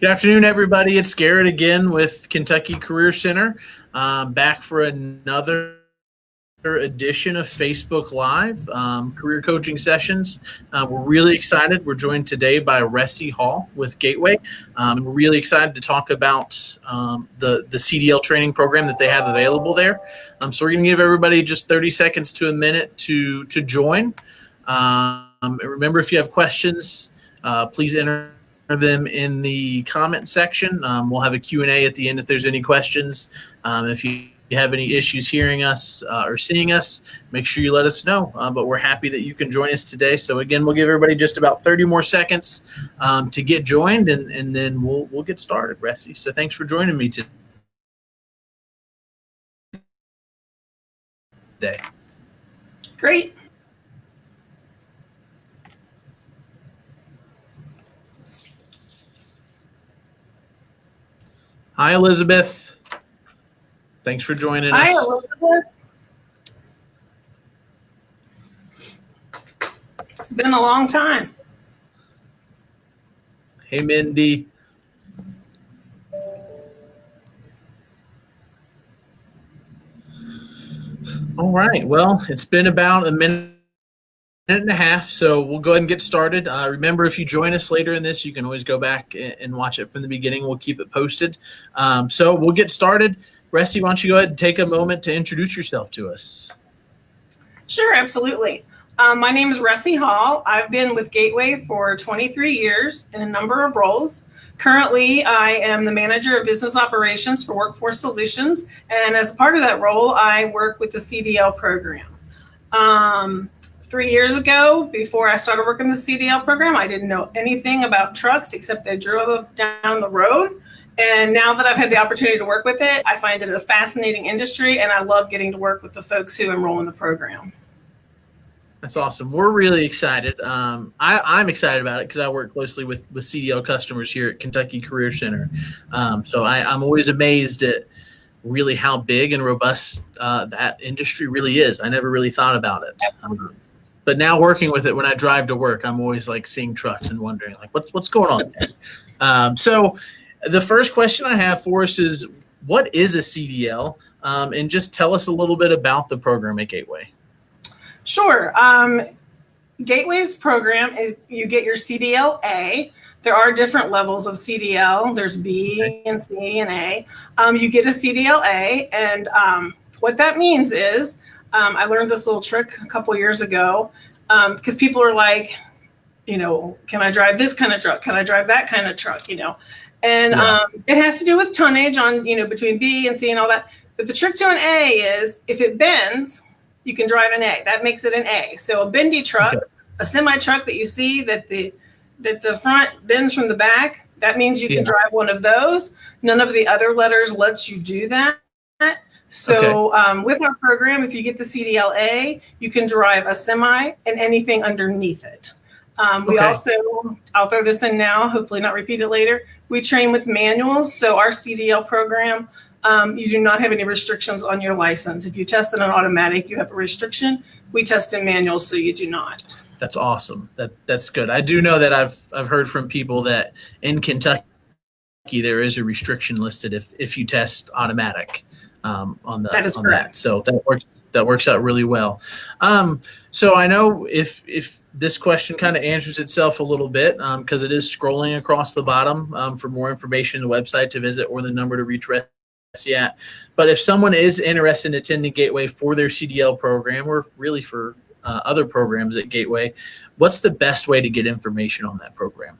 Good afternoon, everybody. It's Garrett again with Kentucky Career Center, back for another edition of Facebook Live career coaching sessions. We're really excited. We're joined today by Ressie Hall with Gateway. We're really excited to talk about the CDL training program that they have available there. So we're going to give everybody just 30 seconds to a minute to join. Remember, if you have questions, please enter them in the comment section. We'll have a Q&A at the end if there's any questions. If you have any issues hearing us or seeing us, make sure you let us know. But we're happy that you can join us today. So again, we'll give everybody just about 30 more seconds to get joined, and then we'll get started, Ressie. So thanks for joining me today. Great. Hi, Elizabeth. Thanks for joining us. Hi, Elizabeth. It's been a long time. Hey, Mindy. All right. Well, it's been about a minute and a half, so we'll go ahead and get started. Remember, if you join us later in this, you can always go back and watch it from the beginning. We'll keep it posted. So we'll get started. Ressie, why don't you go ahead and take a moment to introduce yourself to us? Sure, absolutely. My name is Ressie Hall. I've been with Gateway for 23 years in a number of roles. Currently, I am the manager of business operations for Workforce Solutions, and as a part of that role, I work with the CDL program. 3 years ago, before I started working the CDL program, I didn't know anything about trucks except they drove down the road. And now that I've had the opportunity to work with it, I find it a fascinating industry, and I love getting to work with the folks who enroll in the program. That's awesome. We're really excited. I'm excited about it because I work closely with CDL customers here at Kentucky Career Center. So I'm always amazed at really how big and robust that industry really is. I never really thought about it. But now working with it, when I drive to work, I'm always like seeing trucks and wondering like what's going on there. So the first question I have for us is, what is a CDL? And just tell us a little bit about the program at Gateway. Sure. Gateway's program is you get your CDL A. There are different levels of CDL. There's B and C and A. You get a CDL A, and what that means is, I learned this little trick a couple years ago because people are like, can I drive this kind of truck? Can I drive that kind of truck? And it has to do with tonnage on, between B and C and all that. But the trick to an A is if it bends, you can drive an A. That makes it an A. So a bendy truck, a semi truck that you see that the front bends from the back, that means you can drive one of those. None of the other letters lets you do that. So with our program, if you get the CDL A, you can drive a semi and anything underneath it. We also, I'll throw this in now, hopefully not repeat it later. We train with manuals. So our CDL program, you do not have any restrictions on your license. If you test in an automatic, you have a restriction. We test in manuals, so you do not. That's awesome. That's good. I do know that I've heard from people that in Kentucky there is a restriction listed if you test automatic on that. So that works out really well. So I know if this question kind of answers itself a little bit because it is scrolling across the bottom for more information, the website to visit or the number to reach Ressie at. But if someone is interested in attending Gateway for their CDL program or really for other programs at Gateway, what's the best way to get information on that program?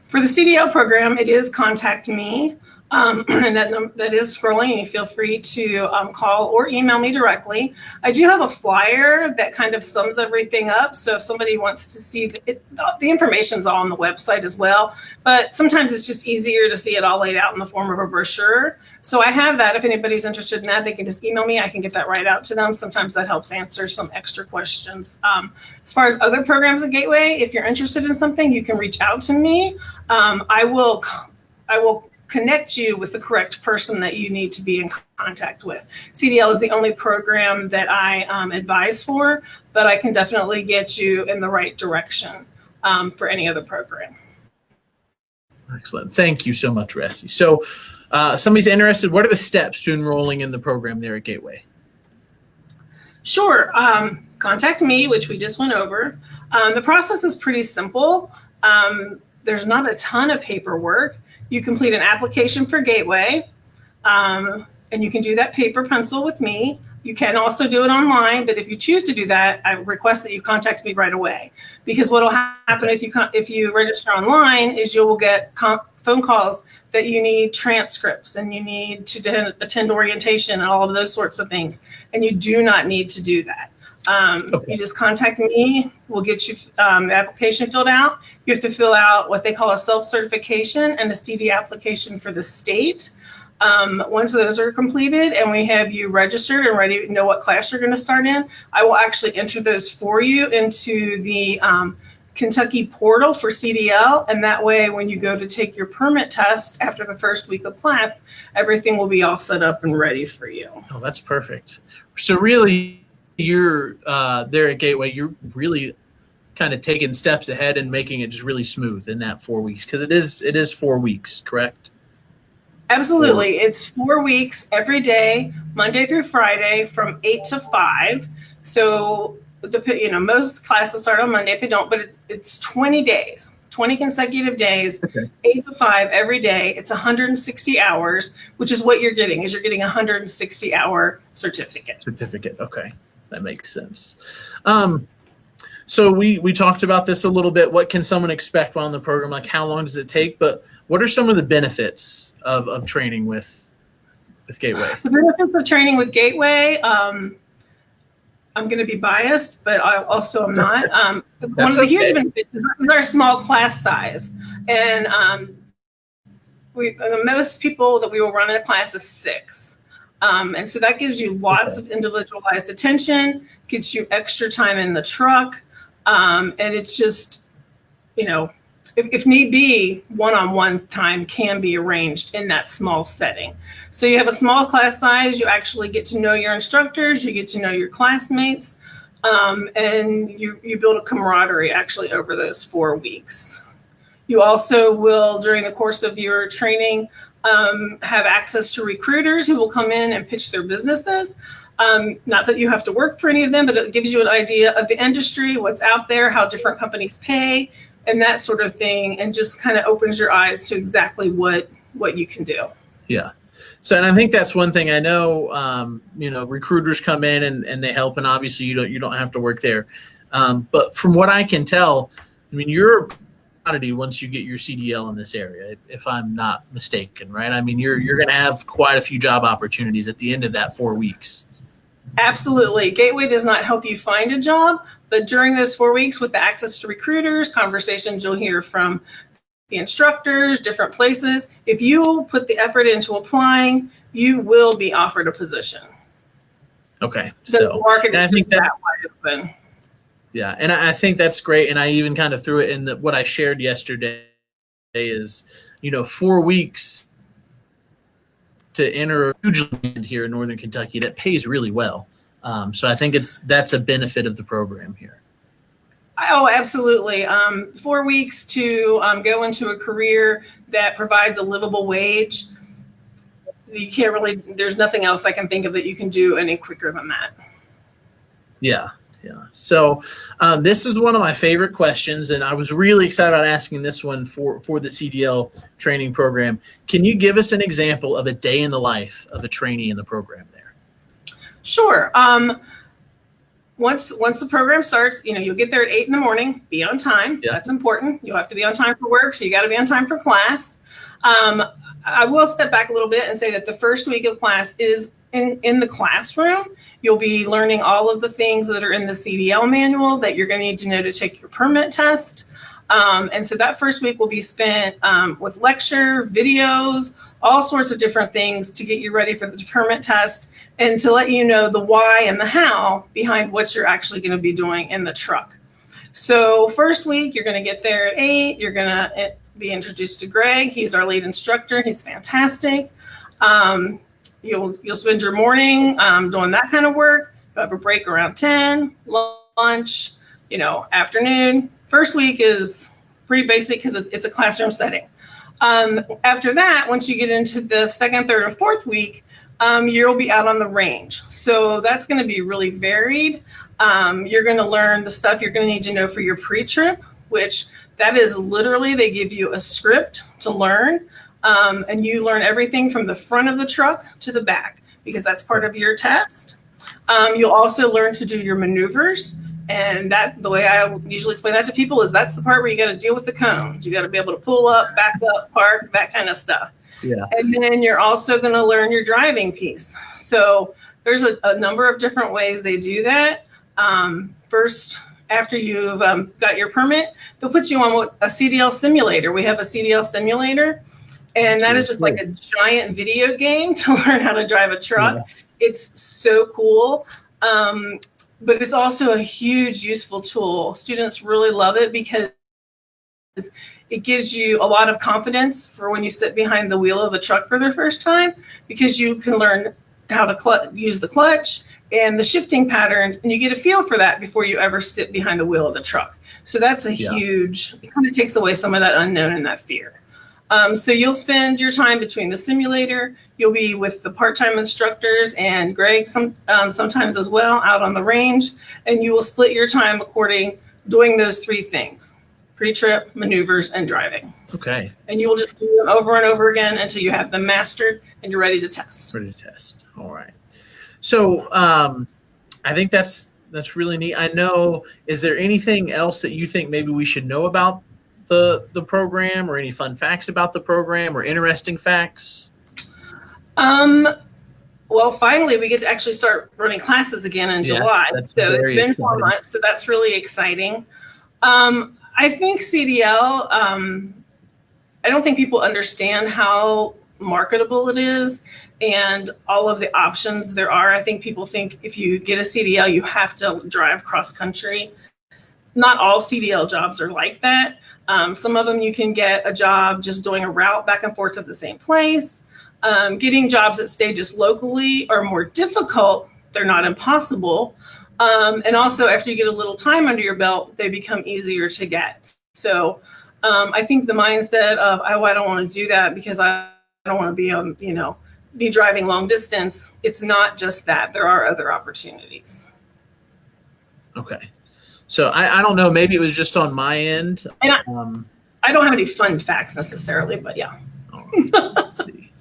For the CDL program, it is contact me. And that is scrolling, and you feel free to call or email me directly. I do have a flyer that kind of sums everything up. So if somebody wants to see it, the information's all on the website as well. But sometimes it's just easier to see it all laid out in the form of a brochure. So I have that. If anybody's interested in that, they can just email me. I can get that right out to them. Sometimes that helps answer some extra questions. As far as other programs at Gateway, if you're interested in something, you can reach out to me. I will connect you with the correct person that you need to be in contact with. CDL is the only program that I advise for, but I can definitely get you in the right direction for any other program. Excellent. Thank you so much, Rusty. So somebody's interested, what are the steps to enrolling in the program there at Gateway? Sure. Contact me, which we just went over. The process is pretty simple. There's not a ton of paperwork. You complete an application for Gateway, and you can do that paper pencil with me. You can also do it online, but if you choose to do that, I request that you contact me right away, because what will happen if you register online is you will get phone calls that you need transcripts and you need to attend orientation and all of those sorts of things, and you do not need to do that. You just contact me. We'll get you the application filled out. You have to fill out what they call a self-certification and a CD application for the state. Once those are completed and we have you registered and ready to know what class you're going to start in, I will actually enter those for you into the Kentucky portal for CDL. And that way, when you go to take your permit test after the first week of class, everything will be all set up and ready for you. Oh, that's perfect. So really, you're there at Gateway, you're really kind of taking steps ahead and making it just really smooth in that 4 weeks, because it is 4 weeks, correct? Absolutely. It's 4 weeks every day, Monday through Friday from 8 to 5. So, most classes start on Monday if they don't, but it's 20 days, 20 consecutive days, 8 to 5 every day. It's 160 hours, which is what you're getting, is you're getting a 160-hour certificate. Okay. That makes sense. So we talked about this a little bit. What can someone expect while in the program? Like, how long does it take? But what are some of the benefits of training with Gateway? The benefits of training with Gateway, I'm going to be biased, but I also am not. One of the huge benefits is our small class size. And the most people that we will run in a class is 6. And so that gives you lots of individualized attention, gets you extra time in the truck. And it's just, if need be, one-on-one time can be arranged in that small setting. So you have a small class size, you actually get to know your instructors, you get to know your classmates, and you build a camaraderie actually over those 4 weeks. You also will, during the course of your training, have access to recruiters who will come in and pitch their businesses. Not that you have to work for any of them, but it gives you an idea of the industry, what's out there, how different companies pay, and that sort of thing, and just kind of opens your eyes to exactly what you can do. Yeah. So, and I think that's one thing I know, recruiters come in and they help, and obviously you don't have to work there. But from what I can tell, I mean, you're a commodity once you get your CDL in this area, if I'm not mistaken, right? I mean, you're going to have quite a few job opportunities at the end of that 4 weeks. Absolutely. Gateway does not help you find a job, but during those 4 weeks, with the access to recruiters, conversations you'll hear from the instructors, different places, if you put the effort into applying, you will be offered a position. Okay. The market is just that wide open. Yeah, and I think that's great. And I even kind of threw it in what I shared yesterday is, 4 weeks to enter a huge land here in Northern Kentucky that pays really well. So I think that's a benefit of the program here. Oh, absolutely. 4 weeks to go into a career that provides a livable wage. You can't really, there's nothing else I can think of that you can do any quicker than that. Yeah. So this is one of my favorite questions, and I was really excited about asking this one for the CDL training program. Can you give us an example of a day in the life of a trainee in the program there? Sure. Once the program starts, you'll get there at 8 a.m, be on time. Yeah. That's important. You'll have to be on time for work, so you got to be on time for class. I will step back a little bit and say that the first week of class is in the classroom. You'll be learning all of the things that are in the CDL manual that you're going to need to know to take your permit test. And so that first week will be spent with lecture, videos, all sorts of different things to get you ready for the permit test and to let you know the why and the how behind what you're actually going to be doing in the truck. So first week, you're going to get there at 8. You're going to be introduced to Greg. He's our lead instructor. He's fantastic. You'll spend your morning doing that kind of work. You'll have a break around 10, lunch, afternoon. First week is pretty basic because it's a classroom setting. After that, once you get into the second, third, or fourth week, you'll be out on the range. So that's going to be really varied. You're going to learn the stuff you're going to need to know for your pre-trip, which that is literally, they give you a script to learn. And you learn everything from the front of the truck to the back, because that's part of your test. You'll also learn to do your maneuvers. And that, the way I usually explain that to people, is that's the part where you got to deal with the cones. You got to be able to pull up, back up, park, that kind of stuff. Yeah. And then you're also going to learn your driving piece. So there's a number of different ways they do that. First, after you've got your permit, they'll put you on a CDL simulator. We have a CDL simulator, and that is just like a giant video game to learn how to drive a truck. Yeah. It's so cool. But it's also a huge useful tool. Students really love it because it gives you a lot of confidence for when you sit behind the wheel of the truck for the first time, because you can learn how to use the clutch and the shifting patterns, and you get a feel for that before you ever sit behind the wheel of the truck. So that's a huge, it kind of takes away some of that unknown and that fear. So you'll spend your time between the simulator, you'll be with the part-time instructors and Greg sometimes as well out on the range, and you will split your time doing those three things: pre-trip, maneuvers, and driving. Okay. And you will just do them over and over again until you have them mastered and you're ready to test. Ready to test. All right. So I think that's really neat. I know, is there anything else that you think maybe we should know about the program, or any fun facts about the program, or interesting facts? Well, finally we get to actually start running classes again in July. So it's been 4 months, so that's really exciting. I think CDL, I don't think people understand how marketable it is and all of the options there are. I think people think if you get a CDL, you have to drive cross country. Not all CDL jobs are like that. Some of them you can get a job just doing a route back and forth to the same place. Getting jobs that stay just locally are more difficult. They're not impossible. And also, after you get a little time under your belt, they become easier to get. So I think the mindset of, oh, I don't want to do that because I don't want to be, be driving long distance. It's not just that. There are other opportunities. Okay. So I don't know, maybe it was just on my end. And I don't have any fun facts necessarily, but yeah. Let's see.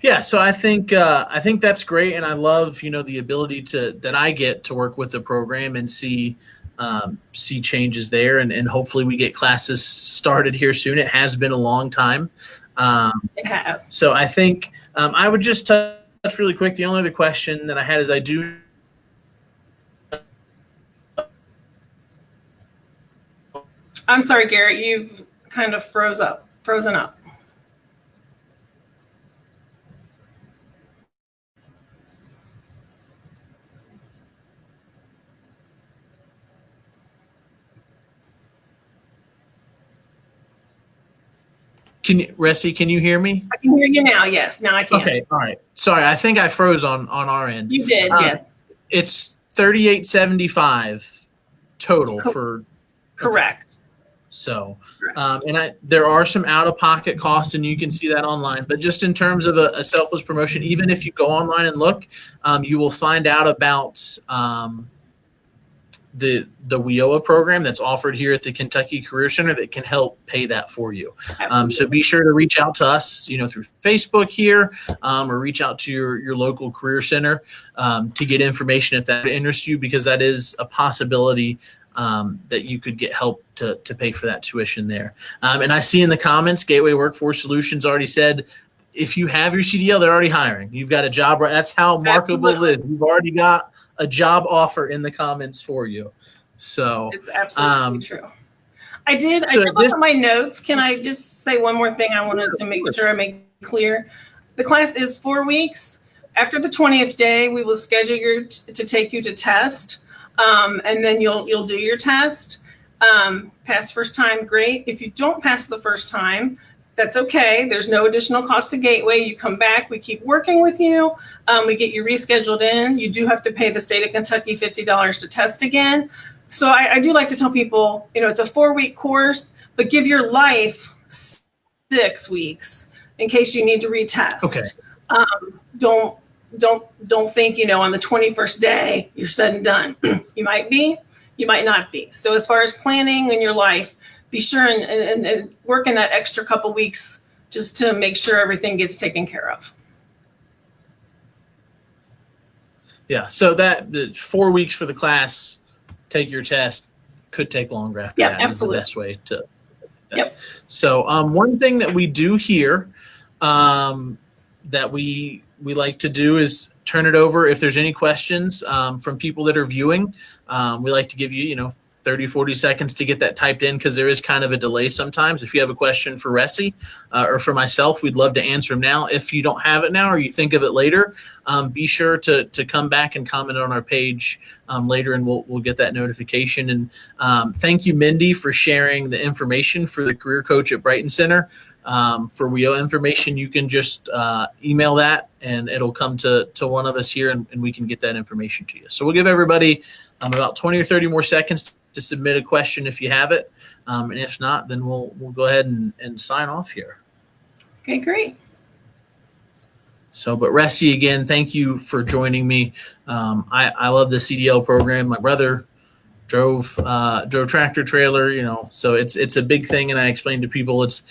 Yeah, so I think that's great, and I love the ability that I get to work with the program and see changes there, and hopefully we get classes started here soon. It has been a long time. It has. So I think I would just touch really quick. The only other question that I had is I do. I'm sorry, Garrett, you've kind of frozen up. Ressie, can you hear me? I can hear you now. Yes, now I can. Okay, all right. Sorry, I think I froze on our end. You did, yes. It's $38.75 total for. Correct. So, and there are some out-of-pocket costs, and you can see that online. But just in terms of a selfless promotion, even if you go online and look, you will find out about the WIOA program that's offered here at the Kentucky Career Center that can help pay that for you. So be sure to reach out to us, through Facebook here, or reach out to your local career center to get information if that interests you, because that is a possibility that you could get help to pay for that tuition there. And I see in the comments, Gateway Workforce Solutions already said, if you have your CDL, they're already hiring. You've got a job. That's how marketable it is. You've already got a job offer in the comments for you. So it's absolutely true. I did look at my notes. Can I just say one more thing? I wanted to make sure I make clear. The class is 4 weeks. After the 20th day, we will schedule you to take you to test. And then you'll do your test. Pass first time, great. If you don't pass the first time, that's okay. There's no additional cost to Gateway. You come back, we keep working with you. We get you rescheduled in. You do have to pay the state of Kentucky $50 to test again. So I do like to tell people, it's a 4-week course, but give your life 6 weeks in case you need to retest. Okay. Don't think, on the 21st day you're said and done. You might be, you might not be. So as far as planning in your life, be sure and work in that extra couple weeks just to make sure everything gets taken care of. Yeah. So that 4 weeks for the class, take your test, could take longer after that. Absolutely. Is the best way to. Yep. So one thing that we do here that we like to do is turn it over. If there's any questions from people that are viewing, we like to give you, 30, 40 seconds to get that typed in because there is kind of a delay sometimes. If you have a question for Ressie or for myself, we'd love to answer them now. If you don't have it now or you think of it later, be sure to come back and comment on our page later, and we'll get that notification. And thank you, Mindy, for sharing the information for the Career Coach at Brighton Center. For WIO information, you can just email that and it'll come to one of us here and we can get that information to you. So we'll give everybody about 20 or 30 more seconds to submit a question if you have it. And if not, then we'll go ahead and sign off here. Okay, great. So, but Ressie, again, thank you for joining me. I love the CDL program. My brother drove tractor trailer, so it's a big thing. And I explained to people it's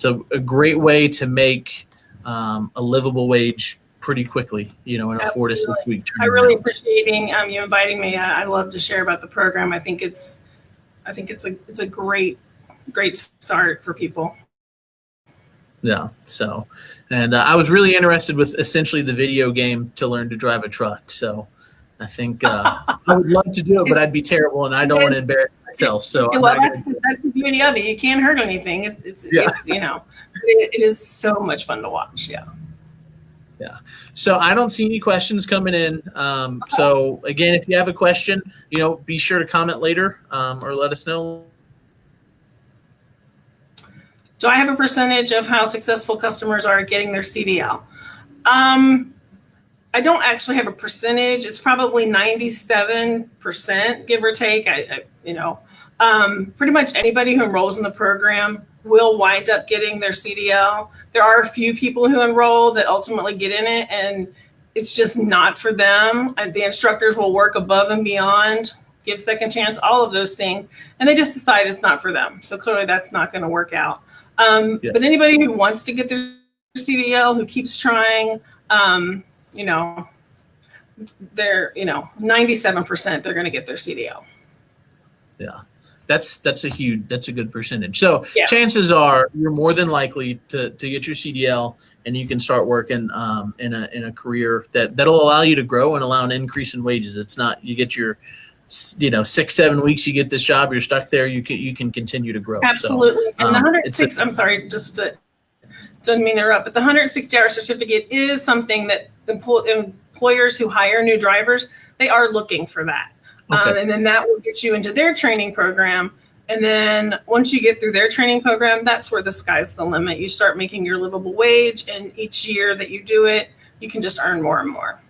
a great way to make a livable wage pretty quickly, in a 4 to 6 week turnaround. I really appreciate you inviting me. I love to share about the program. I think it's a great start for people. Yeah. So, and I was really interested with essentially the video game to learn to drive a truck. So I think I would love to do it, but I'd be terrible and I don't want to embarrass myself. So that's the beauty of it. You can't hurt anything. It's it is so much fun to watch. Yeah. Yeah. So I don't see any questions coming in. So again, if you have a question, be sure to comment later or let us know. Do I have a percentage of how successful customers are getting their CDL? I don't actually have a percentage. It's probably 97%, give or take. Pretty much anybody who enrolls in the program will wind up getting their CDL. There are a few people who enroll that ultimately get in it, and it's just not for them. And the instructors will work above and beyond, give second chance, all of those things, and they just decide it's not for them. So clearly that's not going to work out. But anybody who wants to get their CDL, who keeps trying, they're 97% they're going to get their CDL. Yeah. That's a good percentage. So chances are you're more than likely to get your CDL and you can start working in a career that'll allow you to grow and allow an increase in wages. It's not you get your 6-7 weeks, you get this job, you're stuck there, you can continue to grow. Absolutely. So, and the 106, I'm sorry, just don't mean to interrupt, but the 160-hour certificate is something that employers who hire new drivers, they are looking for that. Okay. And then that will get you into their training program. And then once you get through their training program, that's where the sky's the limit. You start making your livable wage, and each year that you do it, you can just earn more and more.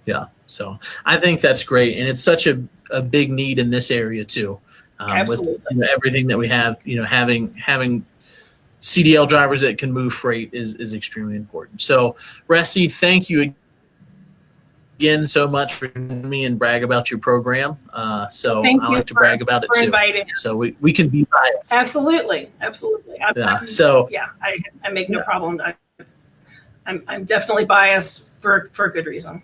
Yeah. So I think that's great. And it's such a big need in this area too. Absolutely. With everything that we have, having CDL drivers that can move freight is extremely important. So Ressie, thank you again so much for joining me and brag about your program. So I like to brag about it too. Inviting. So we can be biased. Absolutely. I make no problem. I'm definitely biased for a good reason.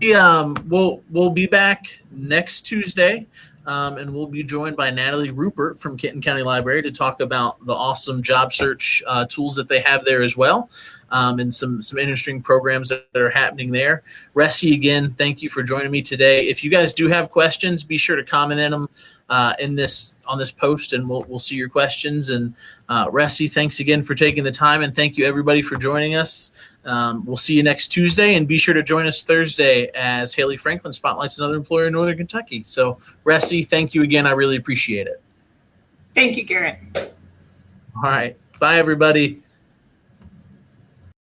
We'll be back next Tuesday, and we'll be joined by Natalie Rupert from Kenton County Library to talk about the awesome job search tools that they have there as well, and some interesting programs that are happening there. Ressie, again, thank you for joining me today. If you guys do have questions, be sure to comment in them on this post, and we'll see your questions. And Ressie, thanks again for taking the time, and thank you everybody for joining us. We'll see you next Tuesday, and be sure to join us Thursday as Haley Franklin spotlights another employer in Northern Kentucky. So, Ressie, thank you again. I really appreciate it. Thank you, Garrett. All right. Bye, everybody.